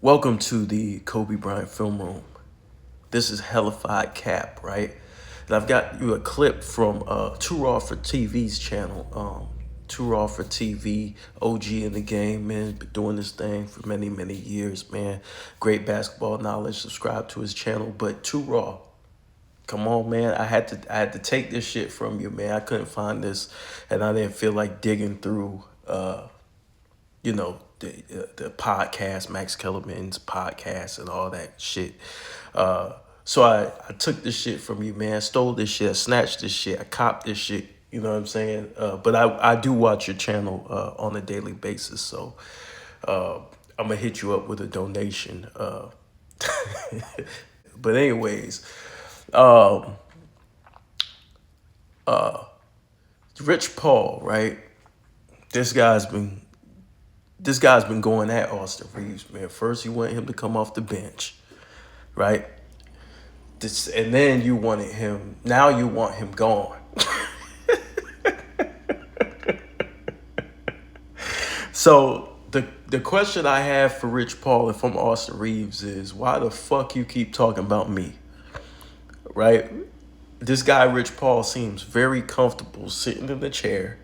Welcome to the Kobe Bryant Film Room. This is HELLAFIDE Cap, right? And I've got you a clip from Too Raw for TV's channel. Too Raw for TV, OG in the game, man. Been doing this thing for many, many years, man. Great basketball knowledge. Subscribe to his channel. But Too Raw, come on, man. I had to take this shit from you, man. I couldn't find this, and I didn't feel like digging through the podcast, Max Kellerman's podcast and all that shit. So I took this shit from you, man. Stole this shit, I snatched this shit, I copped this shit. You know what I'm saying? But I do watch your channel on a daily basis, so I'm gonna hit you up with a donation. But anyways, Rich Paul, right? This guy's been going at Austin Reaves, man. First, you want him to come off the bench, right? And then you wanted him. Now you want him gone. So the question I have for Rich Paul, if I'm Austin Reaves, is why the fuck you keep talking about me, right? This guy Rich Paul seems very comfortable sitting in the chair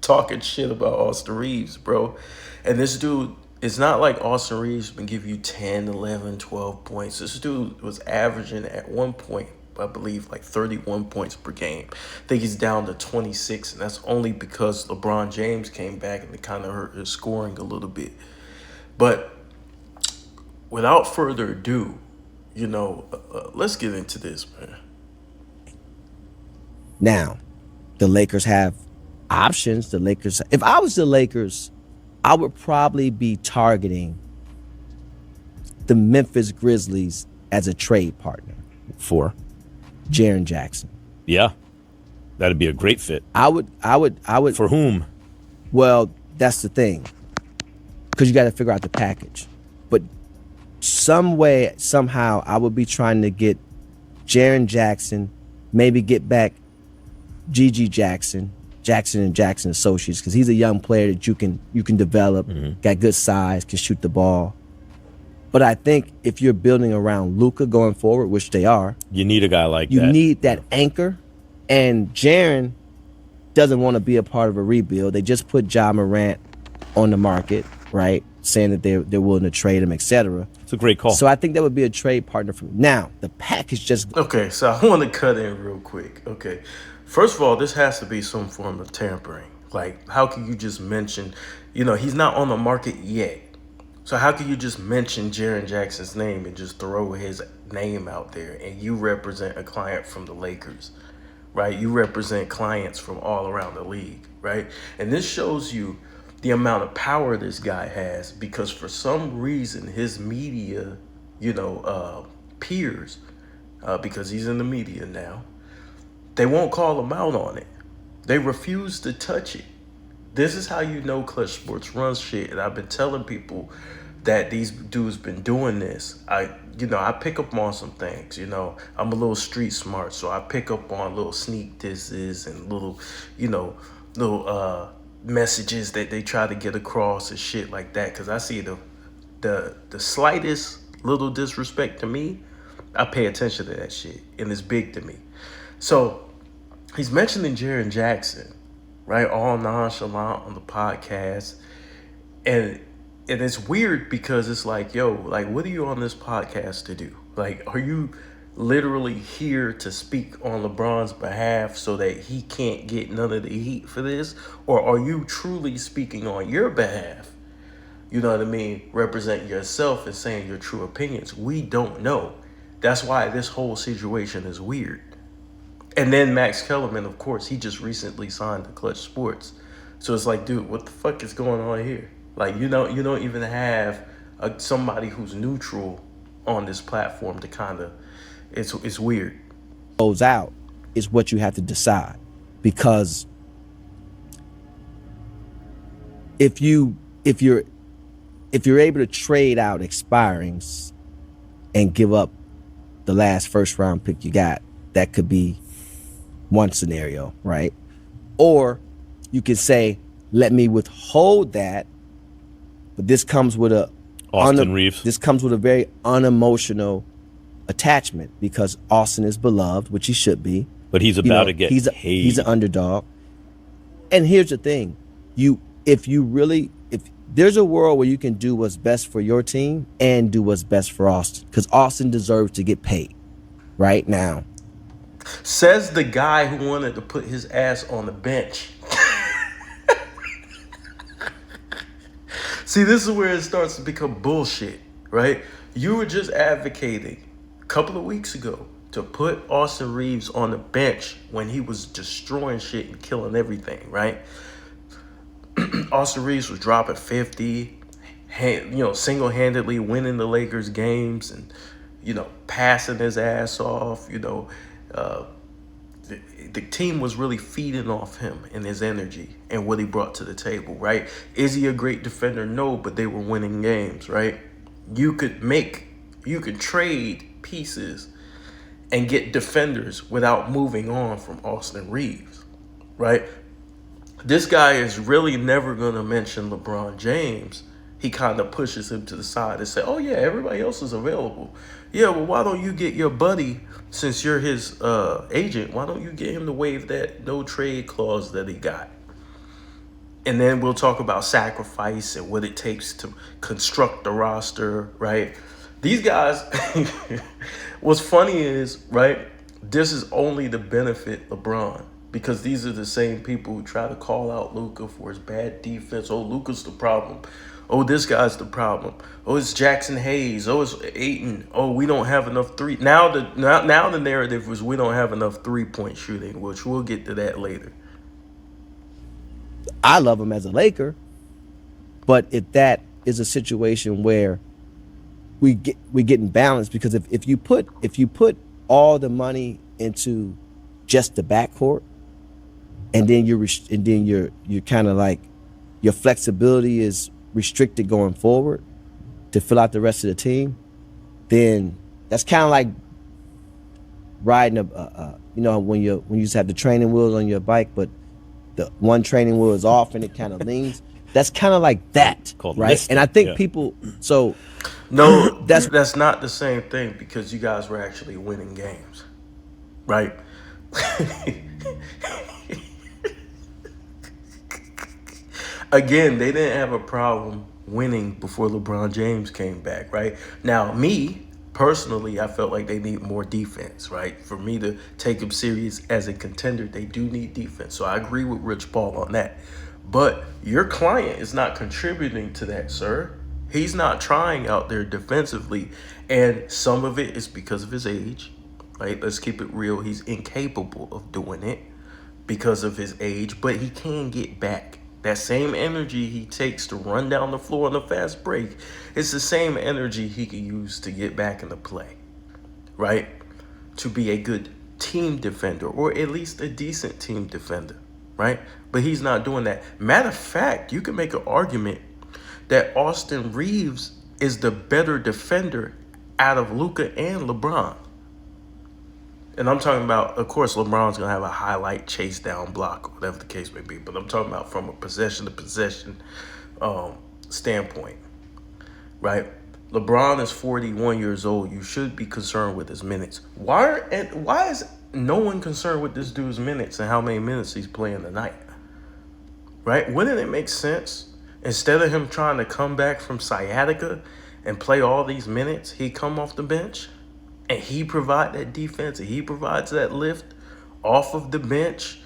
talking shit about Austin Reaves, bro. And this dude, it's not like Austin Reaves been giving you 10, 11, 12 points. This dude was averaging at one point, I believe, like 31 points per game. I think he's down to 26, and that's only because LeBron James came back and it kind of hurt his scoring a little bit. But without further ado, let's get into this, man. Now, the Lakers have options. If I was the Lakers, I would probably be targeting the Memphis Grizzlies as a trade partner For? Jaren Jackson. Yeah. That'd be a great fit. I would. For whom? Well, that's the thing, because you got to figure out the package. But some way, somehow, I would be trying to get Jaren Jackson, maybe get back Gigi Jackson and Jackson Associates, because he's a young player that you can develop, got good size, can shoot the ball. But I think if you're building around Luka going forward, which they are, You need a guy like that. you need that anchor. And Jaren doesn't want to be a part of a rebuild. They just put Ja Morant on the market, right? Saying that they're willing to trade him, etc. It's a great call. So I think that would be a trade partner for me. Now, the package just... Okay, so I want to cut in real quick. Okay. First of all, this has to be some form of tampering. Like, how can you just mention, he's not on the market yet. So how can you just mention Jaren Jackson's name and just throw his name out there, and you represent a client from the Lakers, right? You represent clients from all around the league, right? And this shows you the amount of power this guy has, because for some reason his media, peers, because he's in the media now, they won't call him out on it. They refuse to touch it. This is how you know Clutch Sports runs shit. And I've been telling people that these dudes been doing this. I pick up on some things, I'm a little street smart. So I pick up on little sneak disses and little messages that they try to get across and shit like that. Cause I see the slightest little disrespect to me, I pay attention to that shit. And it's big to me. So he's mentioning Jaren Jackson, right? All nonchalant on the podcast. And and it's weird because it's like, yo, like, what are you on this podcast to do? Like, are you literally here to speak on LeBron's behalf so that he can't get none of the heat for this? Or are you truly speaking on your behalf? You know what I mean? Represent yourself and saying your true opinions. We don't know. That's why this whole situation is weird. And then Max Kellerman, of course, he just recently signed to Clutch Sports. So it's like, dude, what the fuck is going on here? Like, you don't even have somebody who's neutral on this platform to kind of, it's weird. Goes out is what you have to decide, because if you're able to trade out expirings and give up the last first round pick you got, that could be one scenario, right? Or you could say, let me withhold that, but this comes with Reaves. This comes with a very unemotional attachment, because Austin is beloved, which he should be. But he's about to get paid. He's an underdog. And here's the thing. If there's a world where you can do what's best for your team and do what's best for Austin, because Austin deserves to get paid right now. Says the guy who wanted to put his ass on the bench. See, this is where it starts to become bullshit, right? You were just advocating a couple of weeks ago to put Austin Reaves on the bench when he was destroying shit and killing everything, right? Austin Reaves was dropping 50, single-handedly winning the Lakers games and, passing his ass off, the team was really feeding off him and his energy and what he brought to the table, right? Is he a great defender? No, but they were winning games, right? You could trade pieces and get defenders without moving on from Austin Reaves, right? This guy is really never going to mention LeBron James. He kind of pushes him to the side and say, oh, yeah, everybody else is available. Yeah, well, why don't you get your buddy, since you're his agent, why don't you get him to waive that no trade clause that he got? And then we'll talk about sacrifice and what it takes to construct the roster, right? These guys, what's funny is, right, this is only to benefit LeBron, because these are the same people who try to call out Luka for his bad defense. Oh, Luka's the problem. Oh, this guy's the problem. Oh, it's Jackson Hayes. Oh, it's Ayton. Oh, we don't have enough three. Now the narrative was we don't have enough 3-point shooting, which we'll get to that later. I love him as a Laker, but if that is a situation where we getting balanced, because if you put all the money into just the backcourt, and then you're kind of like your flexibility is restricted going forward to fill out the rest of the team, then that's kind of like riding when you just have the training wheels on your bike, but the one training wheel is off and it kind of leans. That's kind of like that, right? Listing. And I think people. So no, that's not the same thing, because you guys were actually winning games, right? Again, they didn't have a problem winning before LeBron James came back, right? Now, me, personally, I felt like they need more defense, right? For me to take them serious as a contender, they do need defense. So I agree with Rich Paul on that. But your client is not contributing to that, sir. He's not trying out there defensively. And some of it is because of his age, right? Let's keep it real. He's incapable of doing it because of his age, but he can get back. That same energy he takes to run down the floor on a fast break, it's the same energy he can use to get back into play, right? To be a good team defender, or at least a decent team defender, right? But he's not doing that. Matter of fact, you can make an argument that Austin Reaves is the better defender out of Luka and LeBron. And I'm talking about, of course, LeBron's going to have a highlight chase down block, or whatever the case may be. But I'm talking about from a possession-to-possession standpoint, right? LeBron is 41 years old. You should be concerned with his minutes. Why is no one concerned with this dude's minutes and how many minutes he's playing tonight, right? Wouldn't it make sense Instead of him trying to come back from sciatica and play all these minutes, he come off the bench and he provide that defense and he provides that lift off of the bench.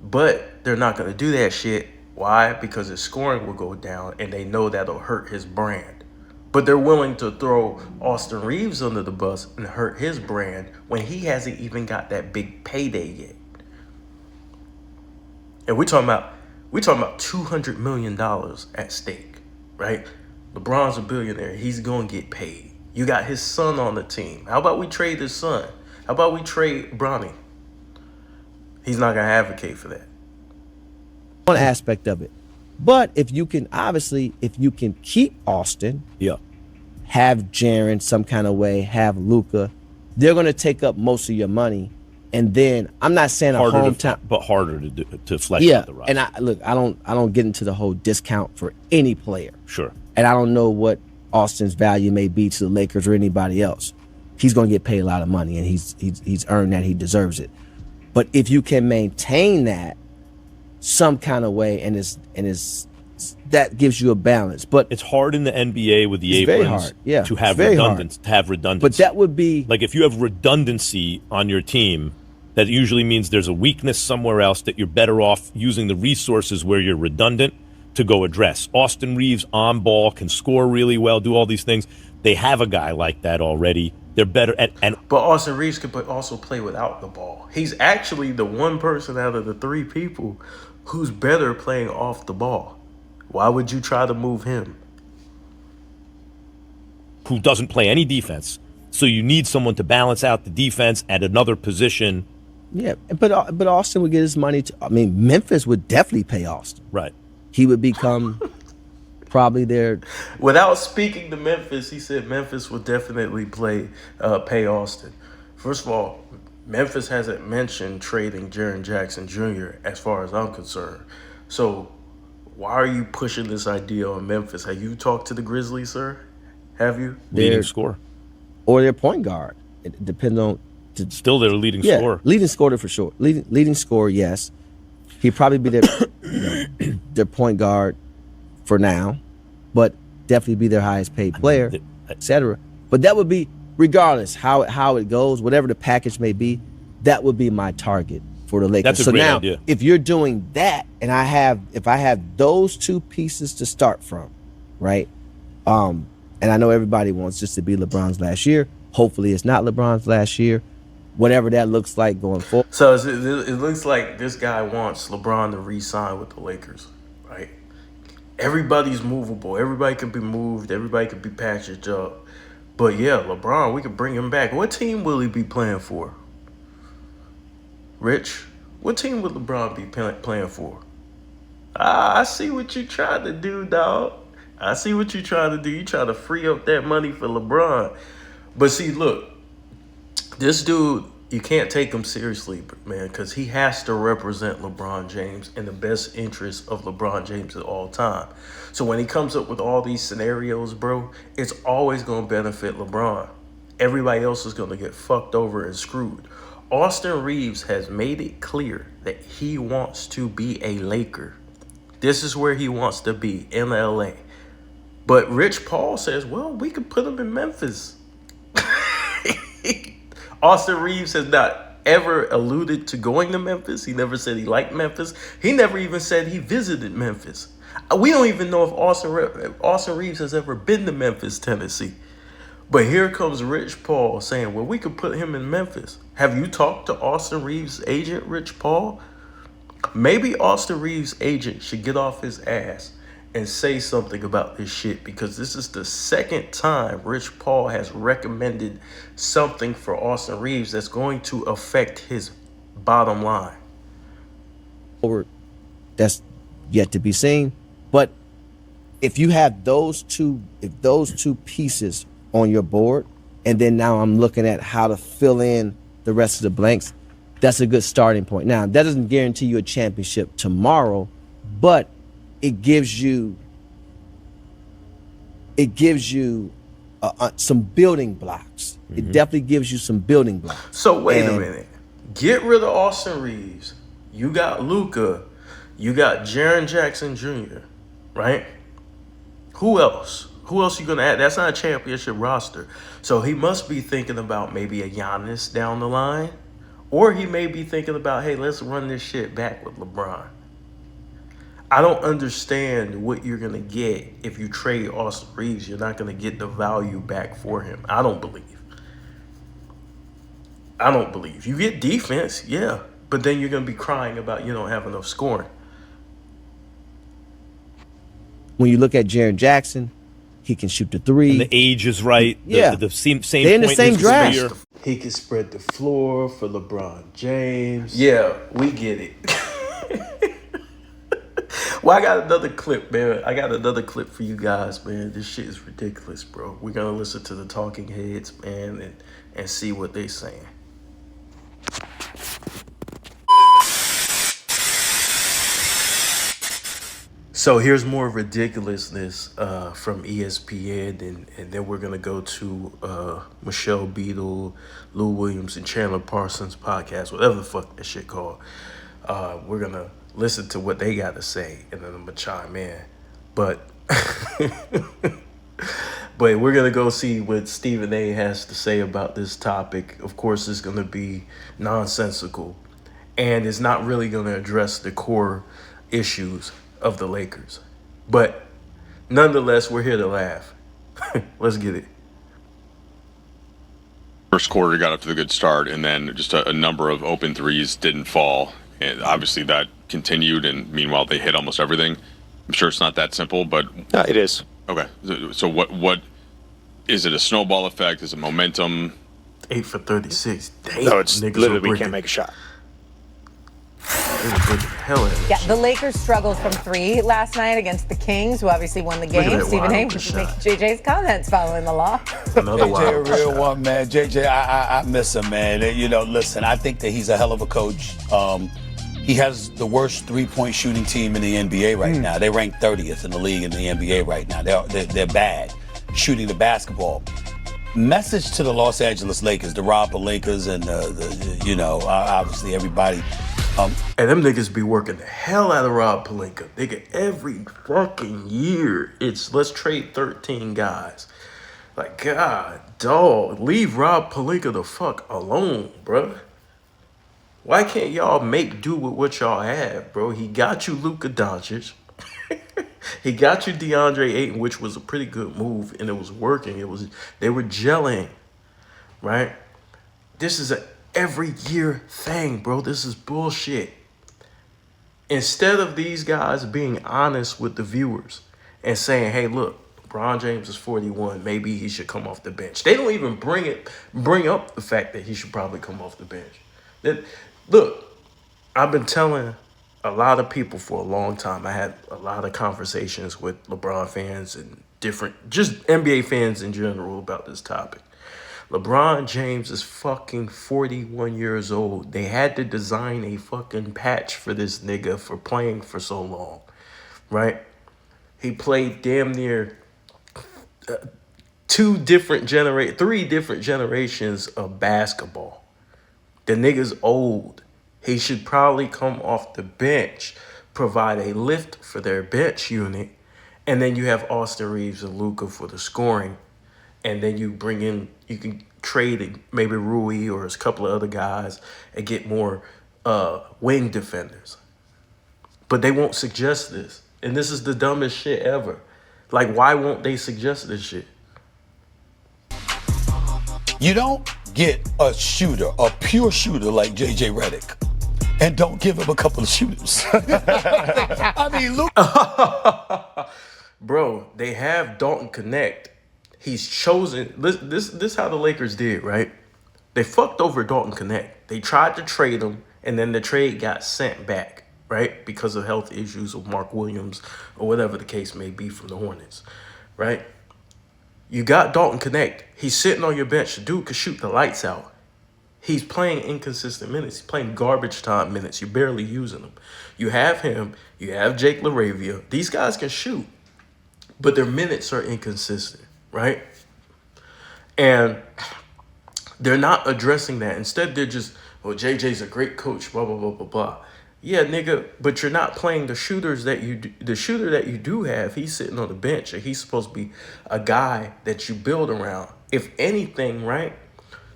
But they're not going to do that shit. Why? Because his scoring will go down and they know that'll hurt his brand. But they're willing to throw Austin Reaves under the bus and hurt his brand when he hasn't even got that big payday yet. And we're talking about $200 million at stake, right? LeBron's a billionaire. He's going to get paid. You got his son on the team. How about we trade his son? How about we trade Bronny? He's not going to advocate for that. One aspect of it. But if you can keep Austin, have Jaren some kind of way, have Luka, they're going to take up most of your money. And then I'm not saying a hometown, but harder to flesh out the roster. And I don't get into the whole discount for any player. Sure. And I don't know what Austin's value may be to the Lakers or anybody else. He's going to get paid a lot of money, and he's earned that. He deserves it. But if you can maintain that some kind of way, and that gives you a balance. But it's hard in the NBA with the aprons to have redundancy. But that would be like if you have redundancy on your team, that usually means there's a weakness somewhere else that you're better off using the resources where you're redundant to go address. Austin Reaves on ball, can score really well, do all these things. They have a guy like that already. They're better at But Austin Reaves could also play without the ball. He's actually the one person out of the three people who's better playing off the ball. Why would you try to move him? Who doesn't play any defense. So you need someone to balance out the defense at another position. Yeah, but Austin would get his money. Memphis would definitely pay Austin. Right. He would become probably their. Without speaking to Memphis, he said Memphis would definitely pay Austin. First of all, Memphis hasn't mentioned trading Jaren Jackson Jr. as far as I'm concerned. So why are you pushing this idea on Memphis? Have you talked to the Grizzlies, sir? Have you? Leading scorer. Or their point guard. It depends on. Still their leading scorer. Leading scorer for sure. Leading scorer, yes. He'd probably be their point guard for now, but definitely be their highest paid player, etc. But that would be, regardless how it goes, whatever the package may be, that would be my target for the Lakers. That's a great idea. If you're doing that, and if I have those two pieces to start from, right? And I know everybody wants this to be LeBron's last year. Hopefully, it's not LeBron's last year. Whatever that looks like going forward. So it looks like this guy wants LeBron to re-sign with the Lakers, right? Everybody's movable. Everybody can be moved. Everybody can be packaged up. But yeah, LeBron, we could bring him back. What team will he be playing for? Rich, what team would LeBron be playing for? I see what you tried to do, dog. I see what you trying to do. You try to free up that money for LeBron. But see, look, this dude, you can't take him seriously, man, because he has to represent LeBron James in the best interest of LeBron James at all time. So when he comes up with all these scenarios, bro, it's always going to benefit LeBron. Everybody else is going to get fucked over and screwed. Austin Reaves has made it clear that he wants to be a Laker. This is where he wants to be, in LA. But Rich Paul says, well, we could put him in Memphis. Austin Reaves has not ever alluded to going to Memphis. He never said he liked Memphis. He never even said he visited Memphis. We don't even know if Austin Reaves has ever been to Memphis, Tennessee. But here comes Rich Paul saying, well, we could put him in Memphis. Have you talked to Austin Reeves' agent, Rich Paul? Maybe Austin Reeves' agent should get off his ass and say something about this shit, because this is the second time Rich Paul has recommended something for Austin Reeves that's going to affect his bottom line. That's yet to be seen. But if you have those two pieces on your board, and then now I'm looking at how to fill in the rest of the blanks, that's a good starting point. Now, that doesn't guarantee you a championship tomorrow, but it gives you some building blocks. Mm-hmm. It definitely gives you some building blocks. So wait a minute. Get rid of Austin Reeves. You got Luka. You got Jaren Jackson Jr., right? Who else? Who else you gonna add? That's not a championship roster. So he must be thinking about maybe a Giannis down the line. Or he may be thinking about, hey, let's run this shit back with LeBron. I don't understand what you're going to get if you trade Austin Reaves. You're not going to get the value back for him. I don't believe. You get defense, yeah. But then you're going to be crying about you don't have enough scoring. When you look at Jaren Jackson, he can shoot the three. And the age is right. Yeah. The same They're in the point same his draft. career. He can spread the floor for LeBron James. Yeah, we get it. Well, I got another clip, man. I got another clip for you guys, man. This shit is ridiculous, bro. We're going to listen to the talking heads, man, and see what they saying. So here's more ridiculousness from ESPN, and then we're going to go to Michelle Beadle, Lou Williams, and Chandler Parsons' podcast, whatever the fuck that shit called. We're going to listen to what they got to say, and then I'm going to chime in. But we're going to go see what Stephen A. has to say about this topic. Of course, it's going to be nonsensical, and it's not really going to address the core issues of the Lakers. But nonetheless, we're here to laugh. Let's get it. First quarter got up to the good start, and then just a number of open threes didn't fall. And obviously that continued, and meanwhile they hit almost everything. I'm sure it's not that simple, but No, it is. okay. So what is it? A snowball effect? Is it momentum? 8 for 36. Damn, No, it's niggas literally were we breaking- can't make a shot. they were breaking hell out of that Yeah, shit. the Lakers struggled from 3 last night against the Kings, who obviously won the Look at game. that Stephen wide A. open was making shot. JJ's comments following the law. Another JJ, wild a real shot. one, man. JJ, I miss him, man. You know, listen, I think that he's a hell of a coach. He has the worst three-point shooting team in the NBA right now. They rank 30th in the league in the NBA right now. They're bad shooting the basketball. Message to the Los Angeles Lakers, the Rob Pelinkas, and obviously everybody. And them niggas be working the hell out of Rob Pelinka. Nigga, every fucking year, it's let's trade 13 guys. Like, God, dog, leave Rob Pelinka the fuck alone, bruh. Why can't y'all make do with what y'all have, bro? He got you Luka Doncic. He got you DeAndre Ayton, which was a pretty good move, and it was working. They were gelling, right? This is a every year thing, bro. This is bullshit. Instead of these guys being honest with the viewers and saying, hey, look, LeBron James is 41. Maybe he should come off the bench. They don't even bring up the fact that he should probably come off the bench. Look, I've been telling a lot of people for a long time. I had a lot of conversations with LeBron fans and just NBA fans in general about this topic. LeBron James is fucking 41 years old. They had to design a fucking patch for this nigga for playing for so long, right? He played damn near 3 different generations of basketball. The nigga's old. He should probably come off the bench, provide a lift for their bench unit, and then you have Austin Reaves and Luka for the scoring, and then you can trade maybe Rui or a couple of other guys and get more wing defenders. But they won't suggest this, and this is the dumbest shit ever. Like, why won't they suggest this shit? You don't get a shooter, a pure shooter like JJ Redick, and don't give him a couple of shooters. I mean, look. Bro, they have Dalton Connect. He's chosen. This how the Lakers did, right? They fucked over Dalton Connect. They tried to trade him, and then the trade got sent back, right? Because of health issues of Mark Williams or whatever the case may be from the Hornets, right? You got Dalton Connect. He's sitting on your bench. The dude could shoot the lights out. He's playing inconsistent minutes. He's playing garbage time minutes. You're barely using him. You have him. You have Jake LaRavia. These guys can shoot, but their minutes are inconsistent, right? And they're not addressing that. Instead, they're just, well, JJ's a great coach, blah, blah, blah, blah, blah. Yeah, nigga, but you're not playing the shooters that the shooter that you do have. He's sitting on the bench, and he's supposed to be a guy that you build around. If anything, right?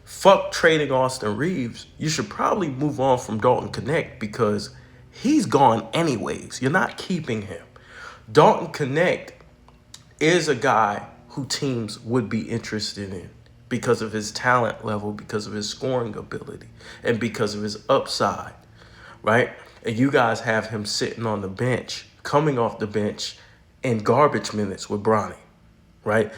Fuck trading Austin Reaves. You should probably move on from Dalton Connect because he's gone anyways. You're not keeping him. Dalton Connect is a guy who teams would be interested in because of his talent level, because of his scoring ability, and because of his upside, right? And you guys have him sitting on the bench, coming off the bench in garbage minutes with Bronny, right?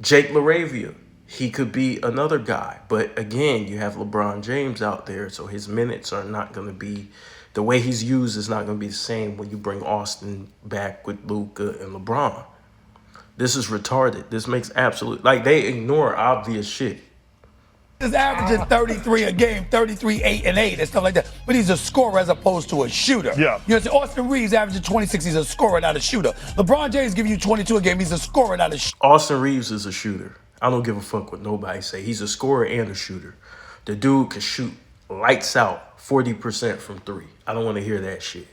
Jake LaRavia, he could be another guy. But again, you have LeBron James out there, so his minutes are not going to be, the way he's used is not going to be the same when you bring Austin back with Luka and LeBron. This is retarded. This makes absolute, like, they ignore obvious shit. He's averaging 33 a game, 33, 8, and 8, and stuff like that. But he's a scorer as opposed to a shooter. Yeah. You know, so Austin Reaves averaging 26. He's a scorer, not a shooter. LeBron James giving you 22 a game. He's a scorer, not a shooter. Austin Reaves is a shooter. I don't give a fuck what nobody say. He's a scorer and a shooter. The dude can shoot lights out 40% from three. I don't want to hear that shit.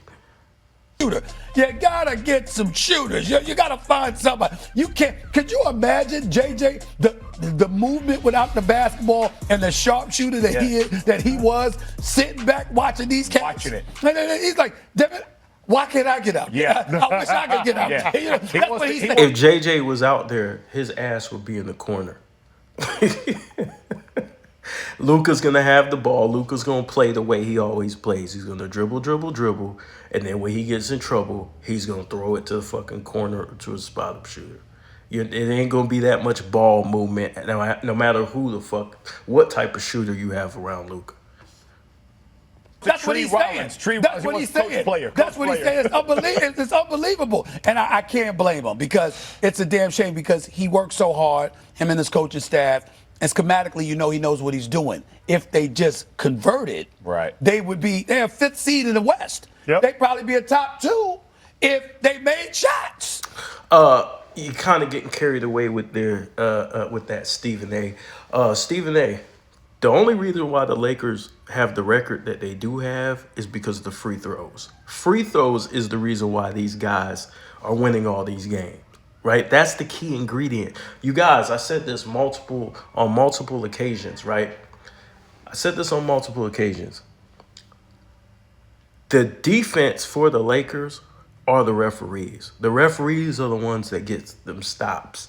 Shooter. You gotta get some shooters. You gotta find somebody. You can't. Could you imagine JJ the movement without the basketball and the sharpshooter that he was sitting back watching these cats? Watching it. And he's like, damn it, why can't I get out? Yeah. I wish I could get out. Yeah. You know, that's what he said. If JJ was out there, his ass would be in the corner. Luka's going to have the ball. Luka's going to play the way he always plays. He's going to dribble, dribble, dribble. And then when he gets in trouble, he's going to throw it to the fucking corner or to a spot-up shooter. It ain't going to be that much ball movement no matter who the fuck, what type of shooter you have around Luka. That's what he's saying. That's what he's saying. That's what he's saying. It's unbelievable. And I can't blame him because it's a damn shame because he works so hard, him and his coaching staff. And schematically, you know he knows what he's doing. If they just converted, right, they're fifth seed in the West. Yep. They'd probably be a top 2 if they made shots. You kind of getting carried away with that Stephen A. Stephen A., the only reason why the Lakers have the record that they do have is because of the free throws. Free throws is the reason why these guys are winning all these games. Right? That's the key ingredient. You guys, I said this on multiple occasions, right? I said this on multiple occasions. The defense for the Lakers are the referees. The referees are the ones that get them stops.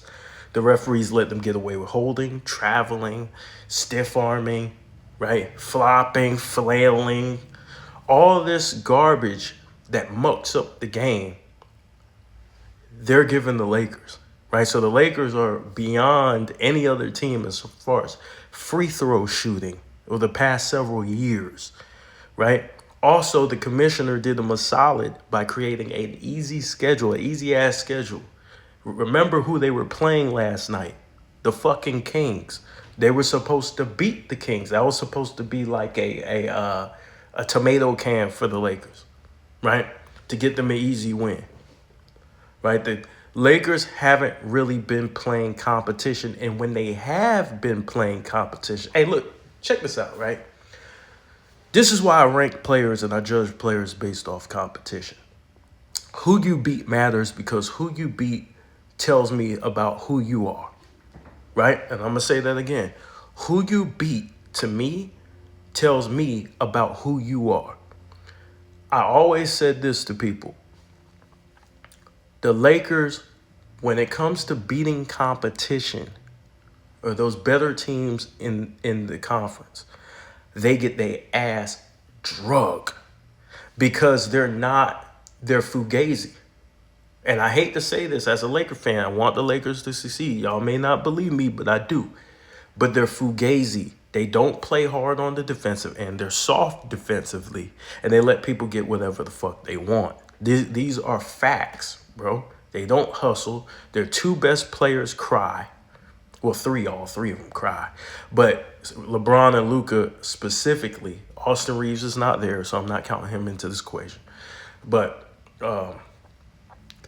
The referees let them get away with holding, traveling, stiff arming, right? Flopping, flailing, all this garbage that mucks up the game. They're giving the Lakers, right? So the Lakers are beyond any other team as far as free throw shooting over the past several years, right? Also, the commissioner did them a solid by creating an easy schedule, an easy-ass schedule. Remember who they were playing last night? The fucking Kings. They were supposed to beat the Kings. That was supposed to be like a tomato can for the Lakers, right? To get them an easy win. Right, the Lakers haven't really been playing competition, and when they have been playing competition, hey, look, check this out, right? This is why I rank players and I judge players based off competition. Who you beat matters because who you beat tells me about who you are, right? And I'm gonna say that again. Who you beat to me tells me about who you are. I always said this to people. The Lakers, when it comes to beating competition or those better teams in the conference, they get their ass drug because they're fugazi. And I hate to say this as a Laker fan. I want the Lakers to succeed. Y'all may not believe me, but I do. But they're fugazi. They don't play hard on the defensive end. They're soft defensively. And they let people get whatever the fuck they want. These are facts. Bro, they don't hustle. Their two best players cry. Well, all three of them cry. But LeBron and Luka specifically, Austin Reaves is not there, so I'm not counting him into this equation. But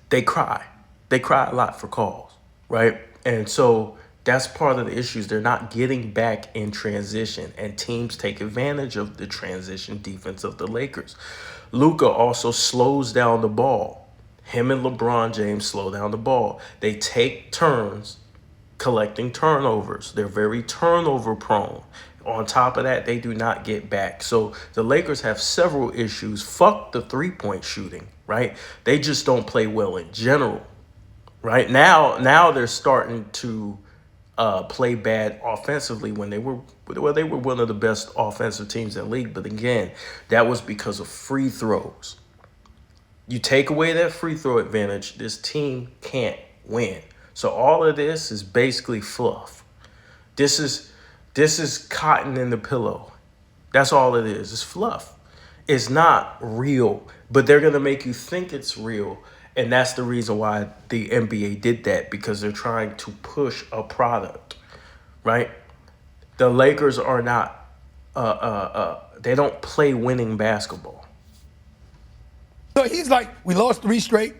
they cry. They cry a lot for calls, right? And so that's part of the issues. They're not getting back in transition, and teams take advantage of the transition defense of the Lakers. Luka also slows down the ball. Him and LeBron James slow down the ball. They take turns collecting turnovers. They're very turnover prone. On top of that, they do not get back. So the Lakers have several issues. Fuck the three-point shooting, right? They just don't play well in general, right? Now they're starting to play bad offensively when they were one of the best offensive teams in the league. But again, that was because of free throws. You take away that free throw advantage, this team can't win. So all of this is basically fluff. This is cotton in the pillow. That's all it is. It's fluff. It's not real, but they're going to make you think it's real. And that's the reason why the NBA did that, because they're trying to push a product, right? The Lakers are not, they don't play winning basketball. So he's like, we lost 3 straight.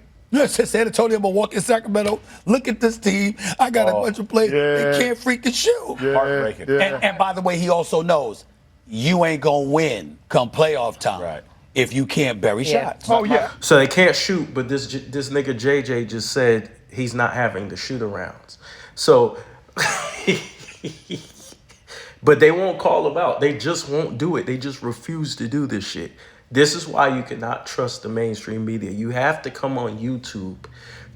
San Antonio, Milwaukee, Sacramento. Look at this team. I got a bunch of players. They can't freaking shoot. Heartbreaking. And by the way, he also knows you ain't going to win come playoff time if you can't bury shots. Oh, yeah. So they can't shoot, but this nigga JJ just said he's not having the shoot-arounds. So, but they won't call him out. They just won't do it. They just refuse to do this shit. This is why you cannot trust the mainstream media. You have to come on YouTube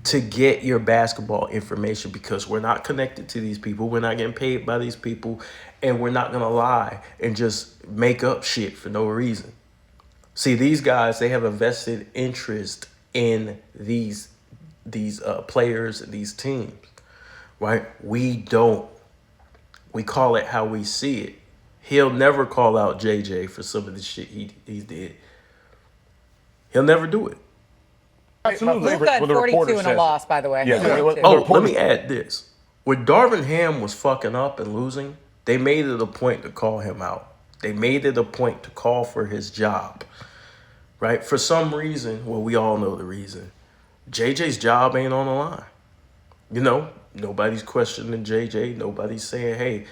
to get your basketball information, because we're not connected to these people. We're not getting paid by these people, and we're not going to lie and just make up shit for no reason. See, these guys, they have a vested interest in these players and these teams, right? We don't. We call it how we see it. He'll never call out JJ for some of the shit he did. He'll never do it. Absolutely. Luka had 42 in a loss, by the way. Yeah. 42. Oh, let me add this. When Darvin Ham was fucking up and losing, they made it a point to call him out. They made it a point to call for his job, right? For some reason, well, we all know the reason. JJ's job ain't on the line. You know, nobody's questioning JJ. Nobody's saying, hey,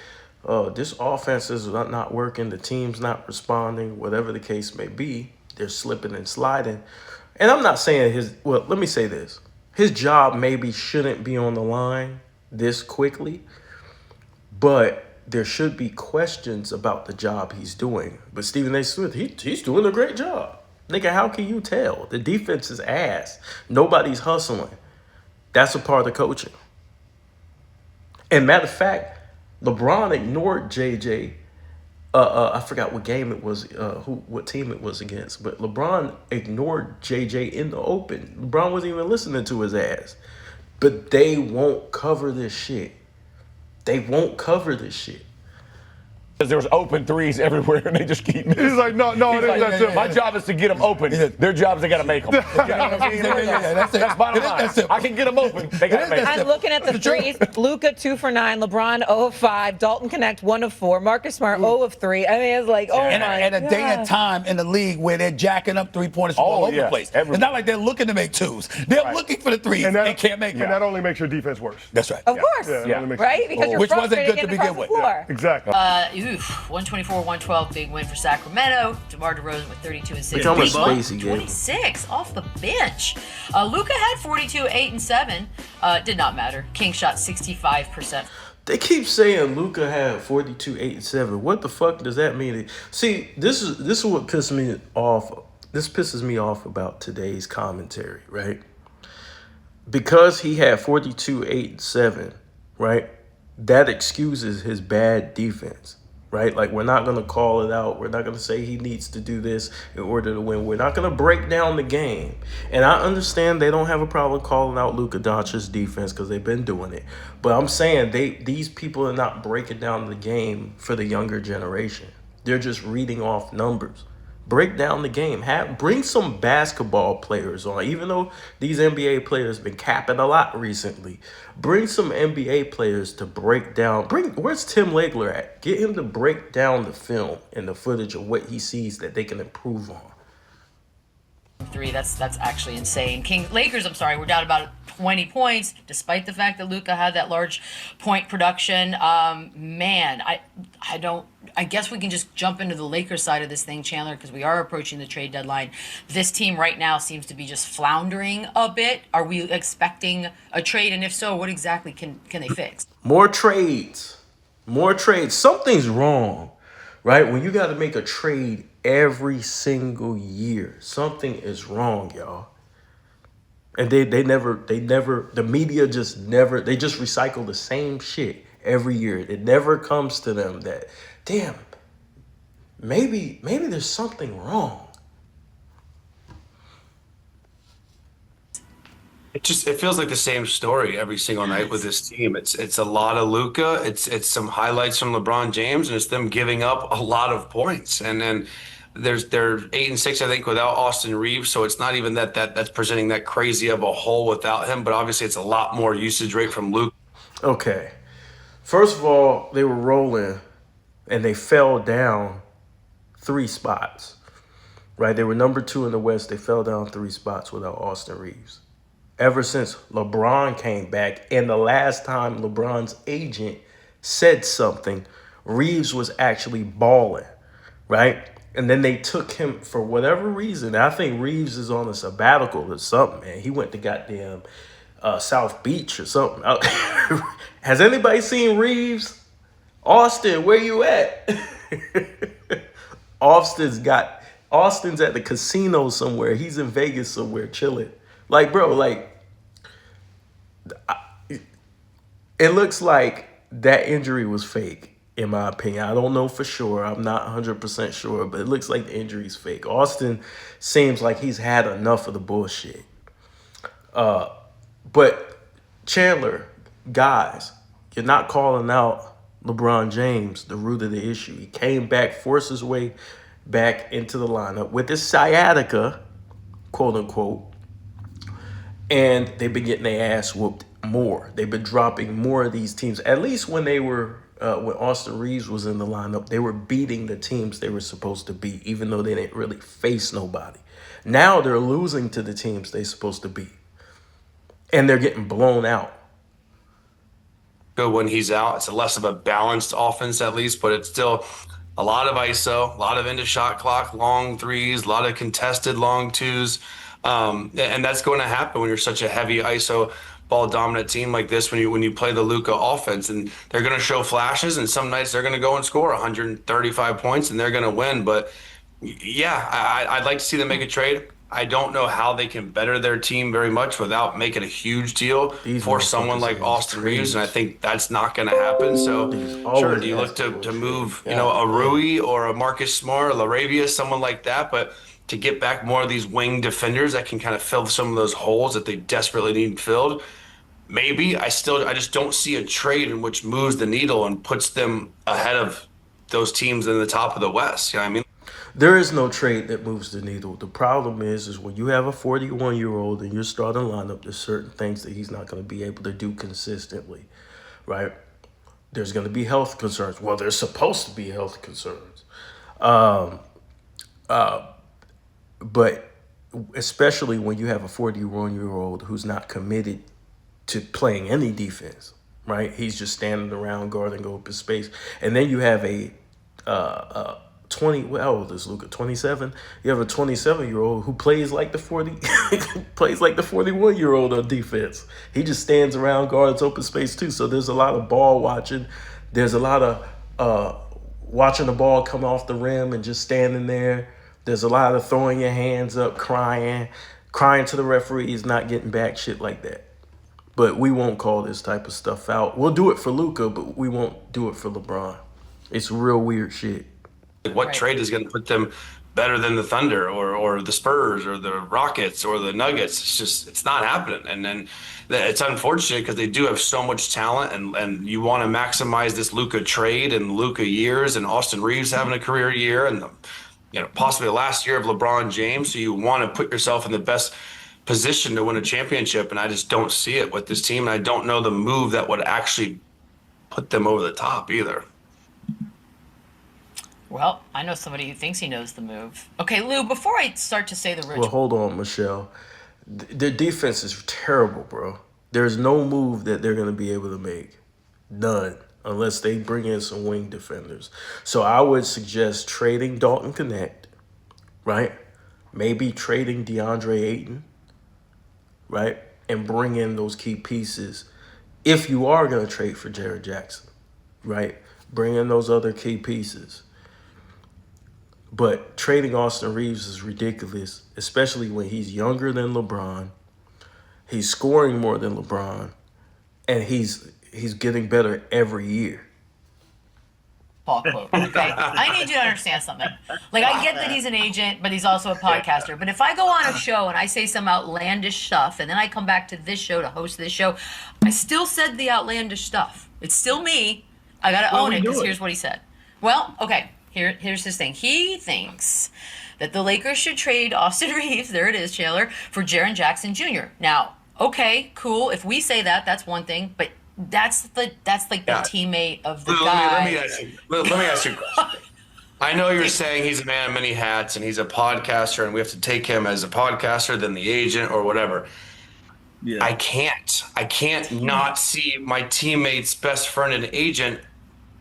this offense is not working. The team's not responding. Whatever the case may be, they're slipping and sliding. And I'm not saying let me say this. His job maybe shouldn't be on the line this quickly, but there should be questions about the job he's doing. But Stephen A. Smith, he's doing a great job. Nigga, how can you tell? The defense is ass. Nobody's hustling. That's a part of coaching. And matter of fact, LeBron ignored JJ. I forgot what game it was, what team it was against, but LeBron ignored JJ in the open. LeBron wasn't even listening to his ass. But they won't cover this shit. They won't cover this shit. Because there was open threes everywhere, and they just keep missing. He's like, no, that's it. My job is to get them open. Their job is they got to make them. That's bottom line. I can get them open. They got to make them. I'm looking at the threes. Luka 2 for 9. LeBron 0 of 5. Dalton Connect 1 of 4. Marcus Smart 0 of 3. I mean, it's like, oh my God. And a day and time in the league where they're jacking up 3-pointers all over the place. It's not like they're looking to make twos. They're looking for the threes and can't make them. And that only makes your defense worse. That's right. Of course. Right? Because you're frustrated getting across the floor. Exactly. 124-112, big win for Sacramento. DeMar DeRozan with 32 and 6. Look how much space he gave. 26 off the bench. Luka had 42, 8 and 7. Did not matter. King shot 65%. They keep saying Luka had 42, 8, and 7. What the fuck does that mean? See, this is what pisses me off. This pisses me off about today's commentary, right? Because he had 42, 8, and 7, right? That excuses his bad defense. Right? Like, we're not going to call it out. We're not going to say he needs to do this in order to win. We're not going to break down the game. And I understand they don't have a problem calling out Luka Doncic's defense because they've been doing it. But I'm saying these people are not breaking down the game for the younger generation. They're just reading off numbers. Break down the game. Bring some basketball players on. Even though these NBA players have been capping a lot recently, bring some NBA players to break down. Where's Tim Legler at? Get him to break down the film and the footage of what he sees that they can improve on. 3, that's actually insane. Lakers, we're down about 20 points, despite the fact that Luka had that large point production. Man, I guess we can just jump into the Lakers side of this thing, Chandler, because we are approaching the trade deadline. This team right now seems to be just floundering a bit. Are we expecting a trade? And if so, what exactly can they fix? More trades. More trades. Something's wrong, right? When you got to make a trade every single year, something is wrong, y'all. And they never, the media just never, they just recycle the same shit every year. It never comes to them that, damn, maybe there's something wrong. It feels like the same story every single night with this team. It's a lot of Luka. It's some highlights from LeBron James, and it's them giving up a lot of points. And then they're 8-6, I think, without Austin Reaves. So it's not even that's presenting that crazy of a hole without him. But obviously, it's a lot more usage rate from Luka. Okay. First of all, they were rolling and they fell down 3 spots, right? They were number 2 in the West. They fell down 3 spots without Austin Reaves. Ever since LeBron came back, and the last time LeBron's agent said something, Reaves was actually balling, right? And then they took him for whatever reason. I think Reaves is on a sabbatical or something, man. He went to goddamn South Beach or something. Has anybody seen Reaves? Austin, where you at? Austin's at the casino somewhere. He's in Vegas somewhere chilling. Like, bro, like, it looks like that injury was fake, in my opinion. I don't know for sure. I'm not 100% sure, but it looks like the injury's fake. Austin seems like he's had enough of the bullshit. But Chandler, guys, you're not calling out LeBron James, the root of the issue. He came back, forced his way back into the lineup with his sciatica, quote unquote, and they've been getting their ass whooped more. They've been dropping more of these teams. At least when they were, when Austin Reaves was in the lineup, they were beating the teams they were supposed to beat, even though they didn't really face nobody. Now they're losing to the teams they're supposed to beat, and they're getting blown out. When he's out, it's less of a balanced offense at least, but it's still a lot of ISO, a lot of into shot clock, long threes, a lot of contested long twos. And that's going to happen when you're such a heavy ISO ball dominant team like this, when you play the Luka offense, and they're going to show flashes, and some nights they're going to go and score 135 points and they're going to win. But yeah, I'd like to see them make a trade. I don't know how they can better their team very much without making a huge deal for someone like Austin Reaves, and I think that's not going to happen. So, sure, do you look to move, a Rui or a Marcus Smart or Laravia, someone like that, but to get back more of these wing defenders that can kind of fill some of those holes that they desperately need filled? Maybe. I just don't see a trade in which moves the needle and puts them ahead of those teams in the top of the West. You know what I mean? There is no trade that moves the needle. The problem is when you have a 41-year-old in your starting lineup, there's certain things that he's not going to be able to do consistently, right? There's going to be health concerns. Well, there's supposed to be health concerns. But especially when you have a 41-year-old who's not committed to playing any defense, right? He's just standing around guarding open space. And then you have a 20, how old is Luka? 27? You have a 27-year-old who plays like the 41-year-old on defense. He just stands around, guards open space too. So there's a lot of ball watching. There's a lot of watching the ball come off the rim and just standing there. There's a lot of throwing your hands up, crying to the referees, not getting back, shit like that. But we won't call this type of stuff out. We'll do it for Luka, but we won't do it for LeBron. It's real weird shit. What trade is going to put them better than the Thunder or the Spurs or the Rockets or the Nuggets? It's not happening. And then it's unfortunate because they do have so much talent, and you want to maximize this Luka trade and Luka years, and Austin Reaves having a career year, and possibly the last year of LeBron James. So you want to put yourself in the best position to win a championship, and I just don't see it with this team. And I don't know the move that would actually put them over the top either. Well, I know somebody who thinks he knows the move. Okay, Lou, before I start to say the rich... Well, hold on, Michelle. Their defense is terrible, bro. There's no move that they're going to be able to make. None. unless they bring in some wing defenders. So I would suggest trading Dalton Connect, right? Maybe trading DeAndre Ayton, right? And bring in those key pieces. If you are going to trade for Jaren Jackson, right? Bring in those other key pieces. But trading Austin Reaves is ridiculous, especially when he's younger than LeBron. He's scoring more than LeBron, and he's getting better every year. Paul quote. Okay, I need you to understand something. Like, I get that he's an agent, but he's also a podcaster. But if I go on a show and I say some outlandish stuff, and then I come back to this show to host this show, I still said the outlandish stuff. It's still me. I gotta own it, because here's what he said. Well, okay. Here's his thing. He thinks that the Lakers should trade Austin Reaves, there it is, Chandler, for Jaren Jackson Jr. Now, okay, cool. If we say that, that's one thing, but that's like the teammate of the guy. Let me ask you a question. I know you're saying he's a man of many hats and he's a podcaster, and we have to take him as a podcaster, then the agent or whatever. Yeah. I can't not see my teammate's best friend and agent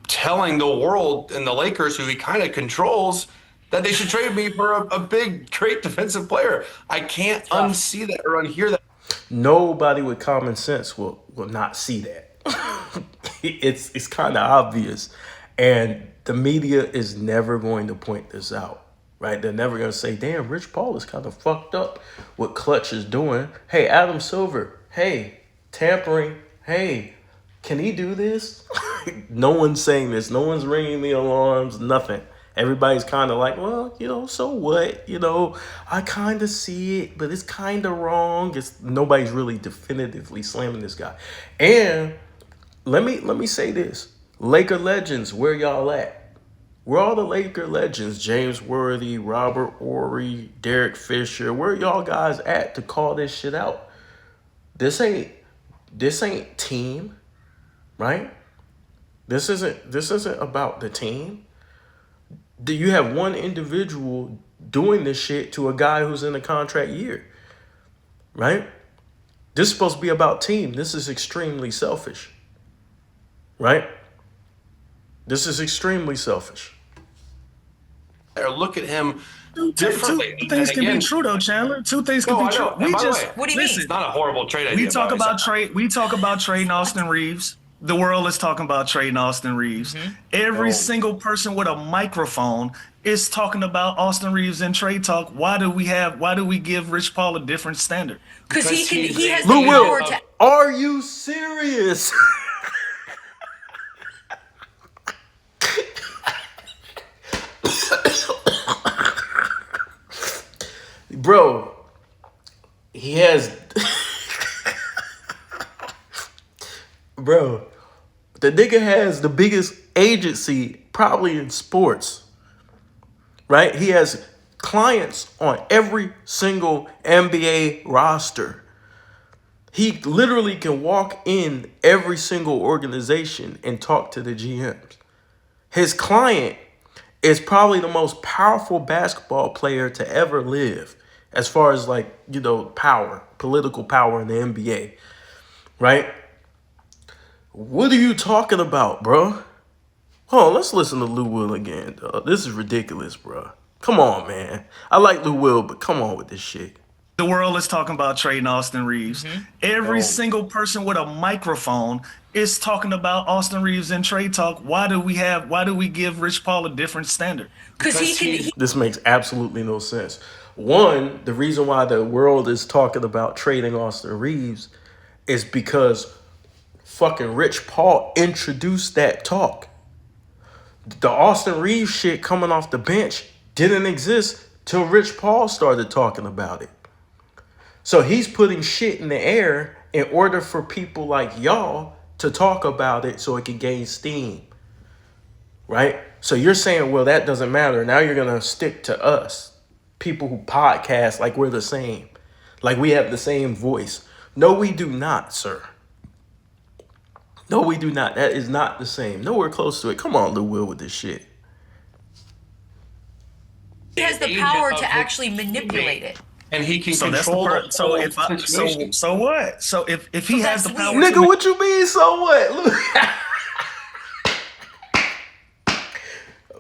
telling the world and the Lakers, who he kind of controls, that they should trade me for a big, great defensive player. I can't unsee that or unhear that. Nobody with common sense will not see that. It's kind of obvious. And the media is never going to point this out, right? They're never going to say, damn, Rich Paul is kind of fucked up what Clutch is doing. Hey, Adam Silver, hey, tampering, hey, can he do this? No one's saying this. No one's ringing the alarms, nothing. Everybody's kind of like, well, so what? I kind of see it, but it's kind of wrong. Nobody's really definitively slamming this guy. And let me say this. Laker legends, where y'all at? Where all the Laker legends, James Worthy, Robert Horry, Derek Fisher, where y'all guys at to call this shit out? This ain't team, right? This isn't about the team. Do you have one individual doing this shit to a guy who's in a contract year, right? This is supposed to be about team. This is extremely selfish, right? This is extremely selfish. Or look at him differently. Two things can be true though, Chandler. Two things can be true. What do you mean? It's not a horrible trade idea. We talk about trading Austin Reaves. The world is talking about trading Austin Reaves. Mm-hmm. Every single person with a microphone is talking about Austin Reaves in trade talk. Why do we give Rich Paul a different standard? Because he has the power to. Are you serious? Bro, he has. Bro, the nigga has the biggest agency probably in sports, right? He has clients on every single NBA roster. He literally can walk in every single organization and talk to the GMs. His client is probably the most powerful basketball player to ever live, as far as power, political power in the NBA, right? What are you talking about, bro? Hold on, let's listen to Lou Will again, dog. This is ridiculous, bro. Come on, man. I like Lou Will, but come on with this shit. The world is talking about trading Austin Reaves. Mm-hmm. Every single person with a microphone is talking about Austin Reaves in trade talk. Why do we give Rich Paul a different standard? Because This makes absolutely no sense. One, the reason why the world is talking about trading Austin Reaves is because fucking Rich Paul introduced that talk. The Austin Reaves shit coming off the bench didn't exist till Rich Paul started talking about it. So he's putting shit in the air in order for people like y'all to talk about it so it can gain steam, right? So you're saying, well, that doesn't matter. Now you're going to stick to us, people who podcast like we're the same, like we have the same voice. No, we do not, sir. No, we do not. That is not the same. Nowhere close to it. Come on, Lou Will, with this shit. He has the power to actually manipulate it. And he can control So what? So if he has the power, nigga, what you mean? So what?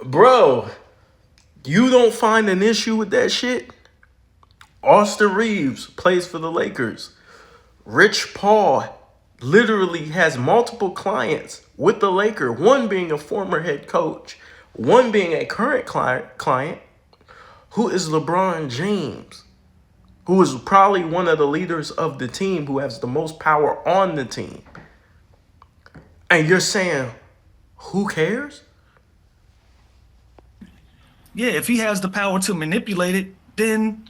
Bro, you don't find an issue with that shit? Austin Reaves plays for the Lakers. Rich Paul literally has multiple clients with the Lakers, one being a former head coach, one being a current client, who is LeBron James, who is probably one of the leaders of the team, who has the most power on the team. And you're saying, who cares? Yeah, if he has the power to manipulate it, then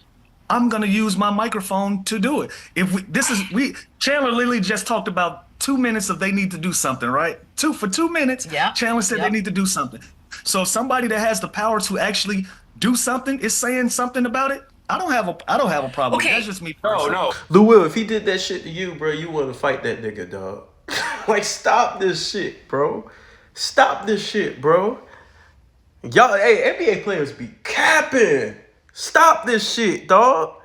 I'm gonna use my microphone to do it. If Chandler literally just talked about 2 minutes of they need to do something, right? For 2 minutes, Yeah. Chandler said they need to do something. So if somebody that has the power to actually do something is saying something about it, I don't have a problem. Okay. That's just me. No, personally. no. Lou Will, if he did that shit to you, bro, you wouldn't fight that nigga, dog. Like, stop this shit, bro. Stop this shit, bro. Y'all, hey, NBA players be capping. Stop this shit, dog.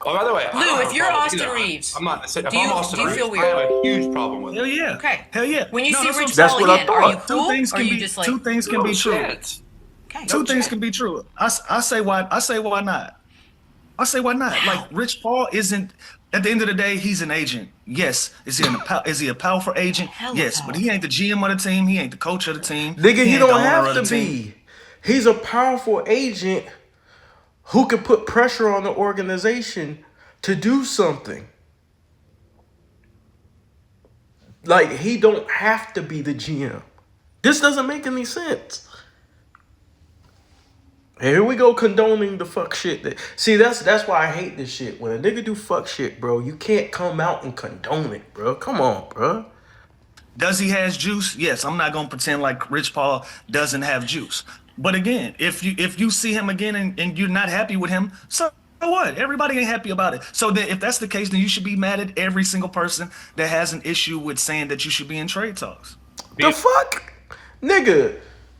Oh, by the way, Lou, if you're Austin Reeves, I'm not. If do you- I'm Austin do you Reeves, feel I weird? have a huge problem with Hell it. yeah. Okay. Hell yeah. when you see that's what Rich I'm That's Paul what I again, are you thought. cool? Two things Or can are you be just like, two things can be true. Shit. okay, Two things can be true. I say why not. I say why not. Like Rich Paul isn't. At the end of the day, he's an agent. Yes. Is he a powerful agent? Hella Yes. But he ain't the GM of the team. He ain't the coach of the team. Nigga, he ain't the don't owner have of to the team. be. He's a powerful agent who can put pressure on the organization to do something. Like, he don't have to be the GM. This doesn't make any sense. Here we go condoning the fuck shit. See, that's why I hate this shit. When a nigga do fuck shit, bro, you can't come out and condone it, bro. Come on, bro. Does he has juice? Yes. I'm not gonna pretend like Rich Paul doesn't have juice. But again, if you see him again and you're not happy with him, so what? Everybody ain't happy about it. So then if that's the case, then you should be mad at every single person that has an issue with saying that you should be in trade talks. The fuck? Nigga,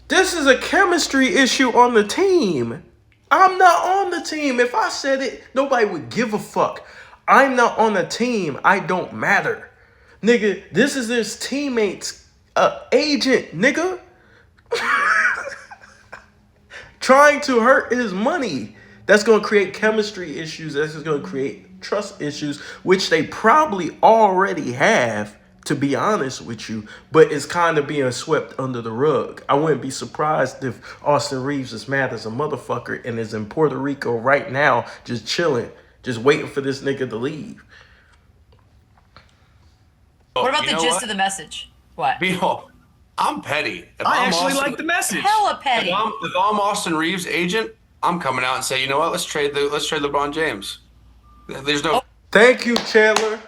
this is a chemistry issue on the team. I'm not on the team. If I said it, nobody would give a fuck. I'm not on the team. I don't matter. Nigga, this is his teammate's agent, nigga. Trying to hurt his money. That's going to create chemistry issues. That's going to create trust issues, which they probably already have, to be honest with you, but it's kind of being swept under the rug. I wouldn't be surprised if Austin Reaves is mad as a motherfucker and is in Puerto Rico right now, just chilling, just waiting for this nigga to leave. what about You the know gist what? of the message? What? Beal, I'm petty. If I I'm actually Austin- like the message. Hella petty. If I'm Austin Reeves' agent, I'm coming out and say, you know what? Let's trade LeBron James. There's no. Thank you, Chandler.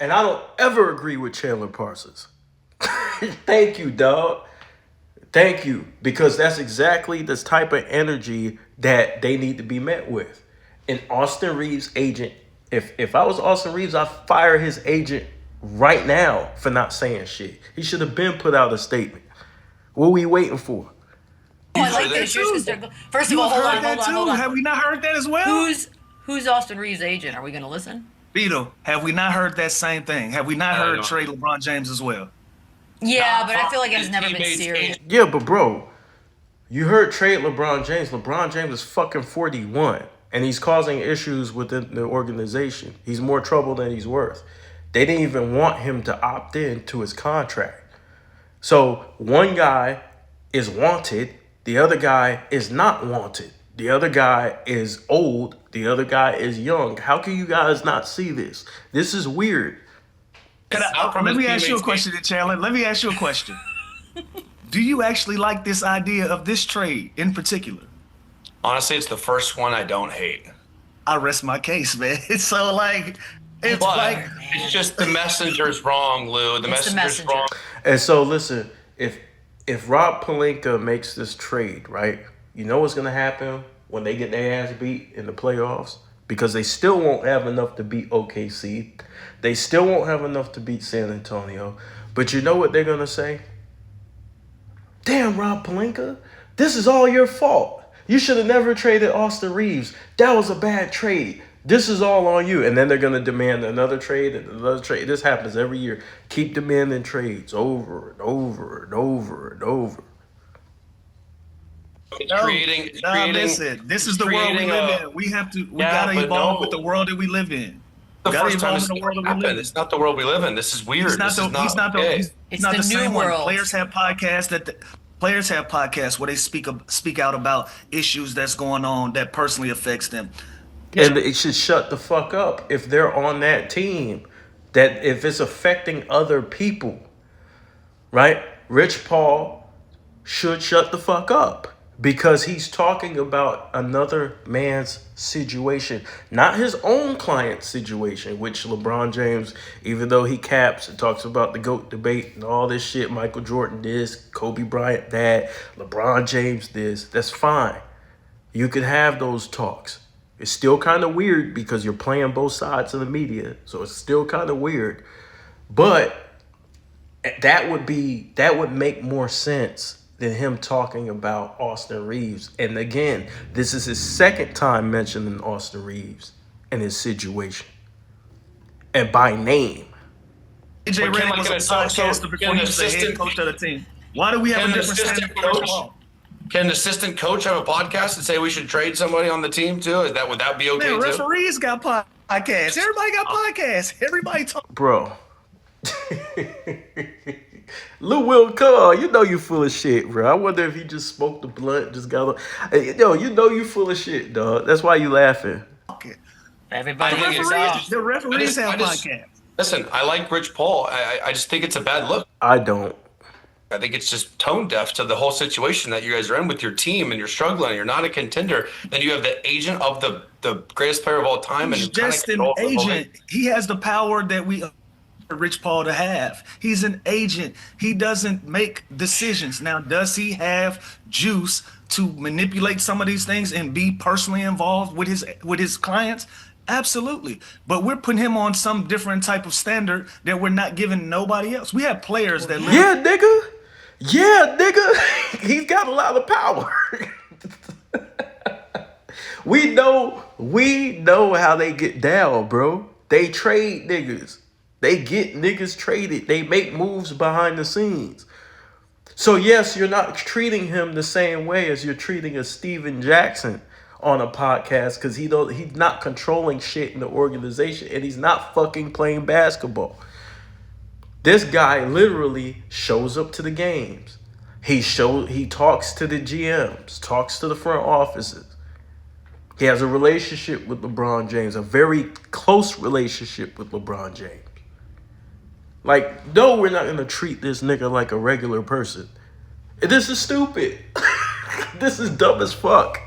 And I don't ever agree with Chandler Parsons. Thank you, dog. Thank you. Because that's exactly the type of energy that they need to be met with. And Austin Reeves' agent, if I was Austin Reeves, I'd fire his agent right now for not saying shit. He should have been put out a statement. What are we waiting for? I like that this. Yours too. is- First of You all, hold heard on, that hold on, too? hold on. Have we not heard that as well? Who's Austin Reeves' agent? Are we going to listen? Beto, have we not heard that same thing? Have we not heard don't. trade LeBron James as well? Yeah, but I feel like it has never been Teammates' serious. agent. Yeah, but bro, you heard trade LeBron James. LeBron James is fucking 41, and he's causing issues within the organization. He's more trouble than he's worth. They didn't even want him to opt in to his contract. So one guy is wanted, the other guy is not wanted. The other guy is old, the other guy is young. How can you guys not see this? This is weird. Let me ask you a question, Chandler. Let me ask you a question. Do you actually like this idea of this trade in particular? Honestly, it's the first one I don't hate. I rest my case, man. So like, it's But like it's just the messenger's wrong, Lou. The It's the messenger's messenger. wrong. And so listen, if Rob Pelinka makes this trade, right? You know what's gonna happen when they get their ass beat in the playoffs? Because they still won't have enough to beat OKC. They still won't have enough to beat San Antonio. But you know what they're gonna say? Damn, Rob Pelinka, this is all your fault. You should have never traded Austin Reeves. That was a bad trade. This is all on you. And then they're going to demand another trade and another trade. This happens every year. Keep demanding trades over and over and over and over. Listen, this is the world we live in. We gotta evolve with the world that we live in. The first time it's happened. It's not the world we live in. This is weird. He's not the same one. Players have podcasts where they speak out about issues that's going on that personally affects them. And it should shut the fuck up if they're on that team. That if it's affecting other people, right? Rich Paul should shut the fuck up because he's talking about another man's situation, not his own client's situation, which LeBron James, even though he caps and talks about the GOAT debate and all this shit, Michael Jordan this, Kobe Bryant that, LeBron James this, that's fine. You could have those talks. It's still kind of weird because you're playing both sides of the media, so it's still kind of weird. But that would make more sense than him talking about Austin Reaves. And again, this is his second time mentioning Austin Reaves and his situation, and by name. AJ Redick was a podcaster before he was the head coach of the team. Why do we have a different standard for Rich Paul? Can an assistant coach have a podcast and say we should trade somebody on the team too? Would that be okay? Man, referees got podcasts. Everybody got podcasts. Everybody talk. Bro. Lou Will, come on, you know you full of shit, bro. I wonder if he just smoked the blunt, just got yo, you know you full of shit, dog. That's why you laughing. Everybody, the referees have podcasts. Listen, I like Rich Paul. I just think it's a bad look. I don't. I think it's just tone deaf to the whole situation that you guys are in with your team, and you're struggling. And you're not a contender. Then you have the agent of the greatest player of all time, He's and just an agent. He has the power that we Rich Paul to have. He's an agent. He doesn't make decisions. Now, does he have juice to manipulate some of these things and be personally involved with his clients? Absolutely. But we're putting him on some different type of standard that we're not giving nobody else. We have players that live. Yeah, nigga. Yeah, nigga. He's got a lot of power. We know how they get down, bro. They trade niggas. They get niggas traded. They make moves behind the scenes. So yes, you're not treating him the same way as you're treating a Steven Jackson on a podcast because he's not controlling shit in the organization and he's not fucking playing basketball. This guy literally shows up to the games. He talks to the GMs, talks to the front offices. He has a relationship with LeBron James, a very close relationship with LeBron James. Like, no, we're not going to treat this nigga like a regular person. This is stupid. This is dumb as fuck.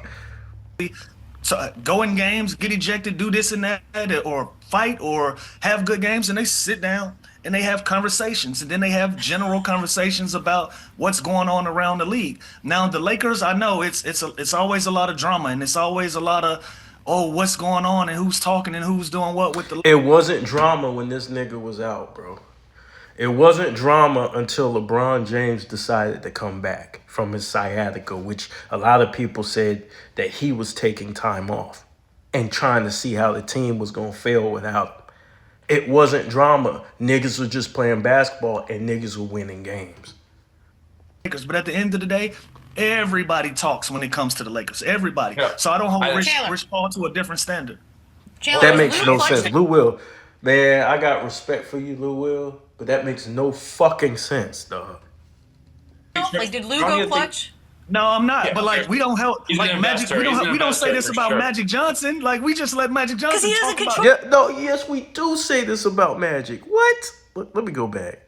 So go in games, get ejected, do this and that, or fight, or have good games, and they sit down and they have conversations, and then they have general conversations about what's going on around the league. Now, the Lakers, I know it's always a lot of drama, and it's always a lot of, oh, what's going on and who's talking and who's doing what with the. It wasn't drama when this nigga was out, bro. It wasn't drama until LeBron James decided to come back from his sciatica, which a lot of people said that he was taking time off and trying to see how the team was going to fail without him. It wasn't drama. Niggas were just playing basketball and niggas were winning games. But at the end of the day, everybody talks when it comes to the Lakers. Everybody. Yeah. So I don't hold Rich Paul to a different standard. That makes no sense. Lou Will, man, I got respect for you, Lou Will. But that makes no fucking sense, dog. Like, did Lou go clutch? No, I'm not. But like, we don't help. Like Magic, we don't say this about Magic Johnson. Like, we just let Magic Johnson talk about. Yeah, no, yes, we do say this about Magic. What? Let me go back.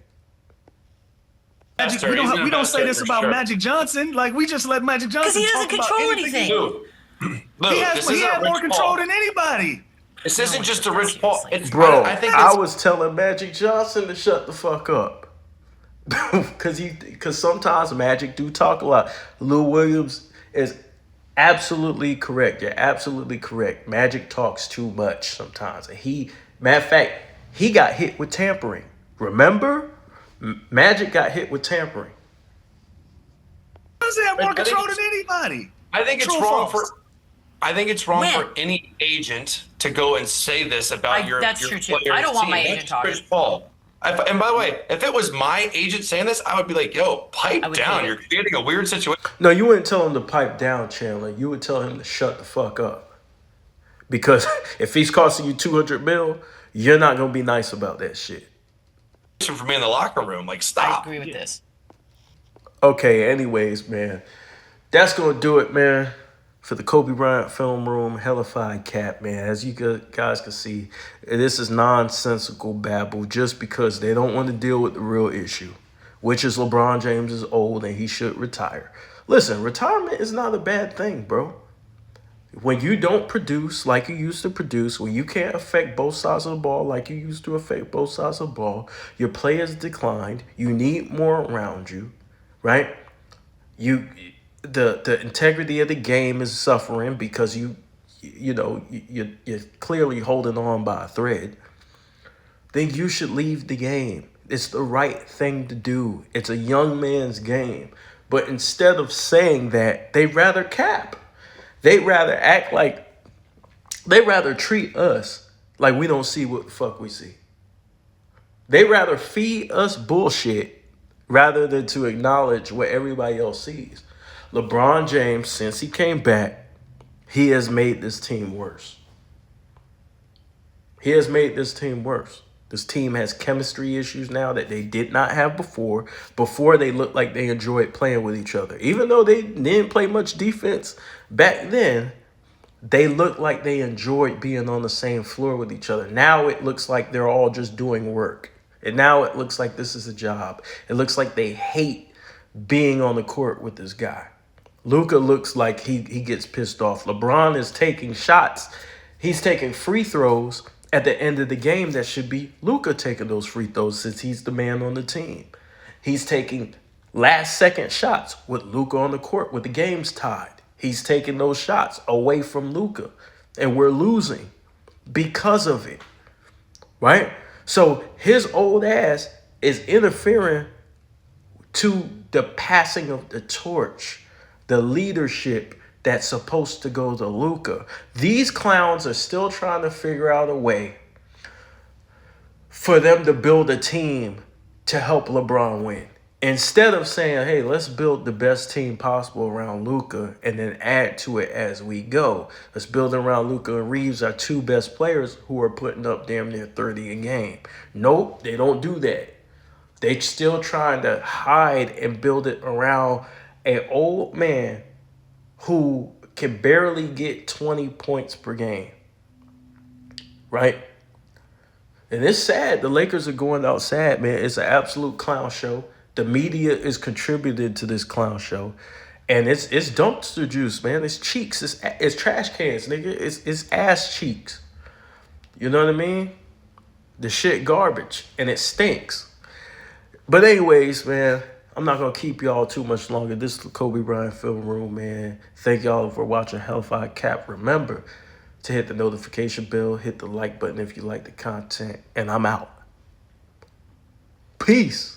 Magic, we don't say this about Magic Johnson. Like, we just let Magic Johnson talk about anything. He has more control than anybody. This isn't just a Rich Paul. Bro, I was telling Magic Johnson to shut the fuck up. Because sometimes Magic do talk a lot. Lou Williams is absolutely correct. You're absolutely correct. Magic talks too much sometimes. And matter of fact, he got hit with tampering. Remember? Magic got hit with tampering. Does he have more control than anybody? I think it's wrong for any agent to go and say this about your that's your true too. player's I don't want team. my agent talking. Chris Paul. And by the way, if it was my agent saying this, I would be like, "Yo, pipe down! You're creating a weird situation." No, you wouldn't tell him to pipe down, Chandler. You would tell him to shut the fuck up. Because if he's costing you $200 million, you're not gonna be nice about that shit. For me in the locker room, like, stop. I agree with this. Okay, anyways, man. That's gonna do it, man, for the Kobe Bryant Film Room Hellified Cap, man. As you guys can see, this is nonsensical babble just because they don't want to deal with the real issue, which is LeBron James is old and he should retire. Listen, retirement is not a bad thing, bro. When you don't produce like you used to produce, when you can't affect both sides of the ball like you used to affect both sides of the ball, your play has declined, you need more around you, right? The integrity of the game is suffering because you're clearly holding on by a thread. Then you should leave the game. It's the right thing to do. It's a young man's game. But instead of saying that, they rather cap. They rather treat us like we don't see what the fuck we see. They rather feed us bullshit rather than to acknowledge what everybody else sees. LeBron James, since he came back, he has made this team worse. He has made this team worse. This team has chemistry issues now that they did not have before. Before, they looked like they enjoyed playing with each other. Even though they didn't play much defense back then, they looked like they enjoyed being on the same floor with each other. Now it looks like they're all just doing work. And now it looks like this is a job. It looks like they hate being on the court with this guy. Luka looks like he gets pissed off. LeBron is taking shots. He's taking free throws at the end of the game that should be Luka taking those free throws since he's the man on the team. He's taking last second shots with Luka on the court with the game's tied. He's taking those shots away from Luka, and we're losing because of it, right? So his old ass is interfering to the passing of the torch, the leadership that's supposed to go to Luka. These clowns are still trying to figure out a way for them to build a team to help LeBron win. Instead of saying, hey, let's build the best team possible around Luka and then add to it as we go. Let's build around Luka and Reaves, our two best players who are putting up damn near 30 a game. Nope, they don't do that. They're still trying to hide and build it around an old man who can barely get 20 points per game, right? And it's sad. The Lakers are going out sad, man. It's an absolute clown show. The media is contributed to this clown show. And it's dumpster juice, man. It's cheeks. It's trash cans, nigga. It's ass cheeks. You know what I mean? The shit garbage. And it stinks. But anyways, man, I'm not going to keep y'all too much longer. This is the Kobe Bryant Film Room, man. Thank y'all for watching Hellfire Cap. Remember to hit the notification bell, hit the like button if you like the content, and I'm out. Peace.